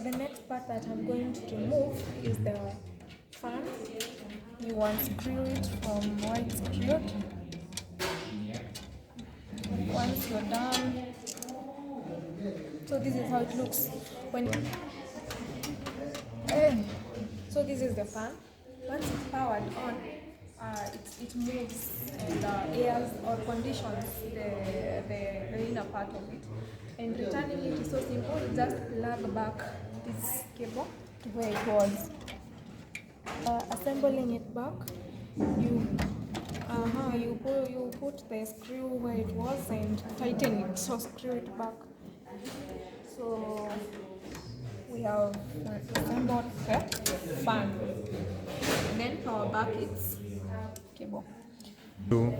the next part that I'm going to remove is the fan. You unscrew it from where it's screwed. Once you're done, so this is how it looks when. So this is the fan. Once it's powered on, it moves and airs or conditions the inner part of it. And returning it is so simple. You just plug back this cable to where it was. Assembling it back, you put the screw where it was and tighten it, so screw it back. So we have assembled the fan. Then power back its cable. Then